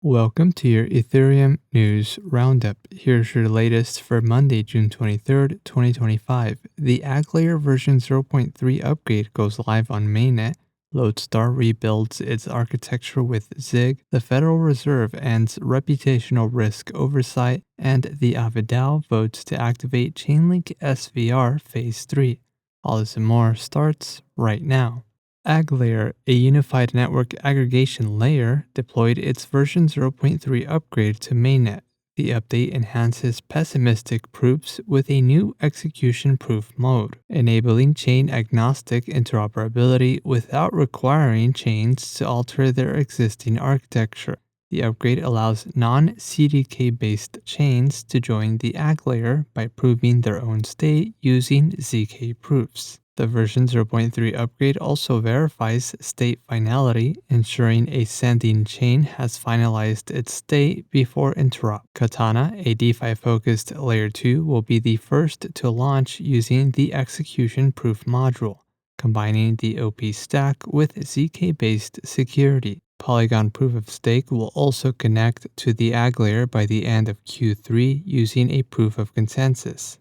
Welcome to your Ethereum News Roundup. Here's your latest for Monday, June 23rd, 2025. The Agglayer version 0.3 upgrade goes live on Mainnet. Lodestar rebuilds its architecture with ZIG. The Federal Reserve ends reputational risk oversight. And the Aave DAO votes to activate Chainlink SVR Phase 3. All this and more starts right now. Agglayer, a unified network aggregation layer, deployed its version 0.3 upgrade to Mainnet. The update enhances pessimistic proofs with a new execution proof mode, enabling chain-agnostic interoperability without requiring chains to alter their existing architecture. The upgrade allows non-CDK-based chains to join the Agglayer by proving their own state using ZK proofs. The version 0.3 upgrade also verifies state finality, ensuring a sending chain has finalized its state before interop. Katana, a DeFi-focused Layer 2, will be the first to launch using the execution proof module, combining the OP stack with ZK-based security. Polygon Proof of Stake will also connect to the Agglayer by the end of Q3 using a proof of consensus.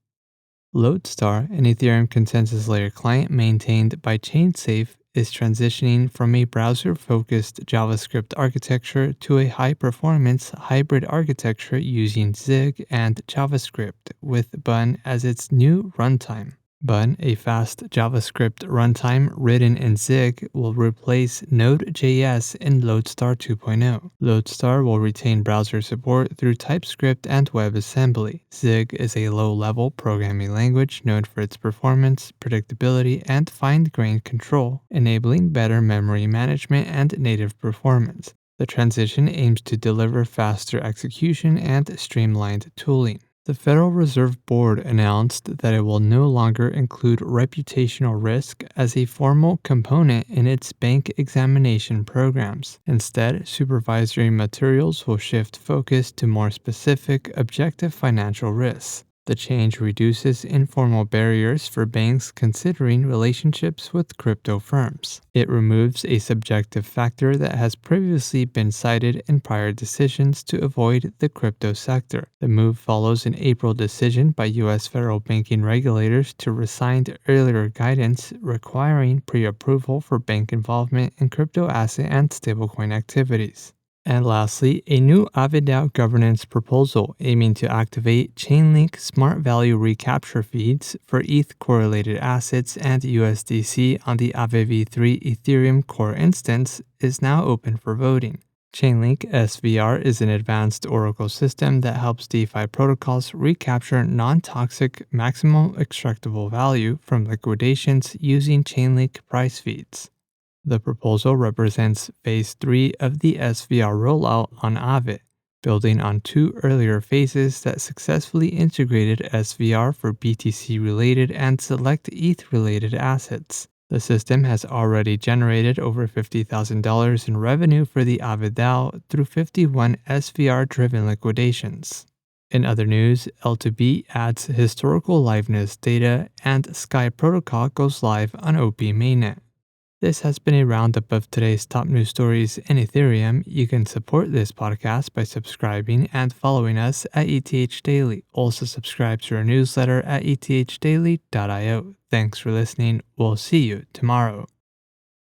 Lodestar, an Ethereum consensus layer client maintained by ChainSafe, is transitioning from a browser-focused JavaScript architecture to a high-performance hybrid architecture using ZIG and JavaScript, with Bun as its new runtime. Bun, a fast JavaScript runtime written in ZIG, will replace Node.js in Lodestar 2.0. Lodestar will retain browser support through TypeScript and WebAssembly. ZIG is a low-level programming language known for its performance, predictability, and fine-grained control, enabling better memory management and native performance. The transition aims to deliver faster execution and streamlined tooling. The Federal Reserve Board announced that it will no longer include reputational risk as a formal component in its bank examination programs. Instead, supervisory materials will shift focus to more specific, objective financial risks. The change reduces informal barriers for banks considering relationships with crypto firms. It removes a subjective factor that has previously been cited in prior decisions to avoid the crypto sector. The move follows an April decision by U.S. federal banking regulators to rescind earlier guidance requiring pre-approval for bank involvement in crypto asset and stablecoin activities. And lastly, a new Aave DAO governance proposal aiming to activate Chainlink smart value recapture feeds for ETH correlated assets and USDC on the Aave v3 Ethereum core instance is now open for voting. Chainlink SVR is an advanced Oracle system that helps DeFi protocols recapture non-toxic maximum extractable value from liquidations using Chainlink price feeds. The proposal represents Phase 3 of the SVR rollout on Aave, building on two earlier phases that successfully integrated SVR for BTC-related and select ETH-related assets. The system has already generated over $50,000 in revenue for the Aave DAO through 51 SVR-driven liquidations. In other news, L2B adds historical liveness data and Sky Protocol goes live on OP Mainnet. This has been a roundup of today's top news stories in Ethereum. You can support this podcast by subscribing and following us at ETH Daily. Also subscribe to our newsletter at ethdaily.io. Thanks for listening. We'll see you tomorrow.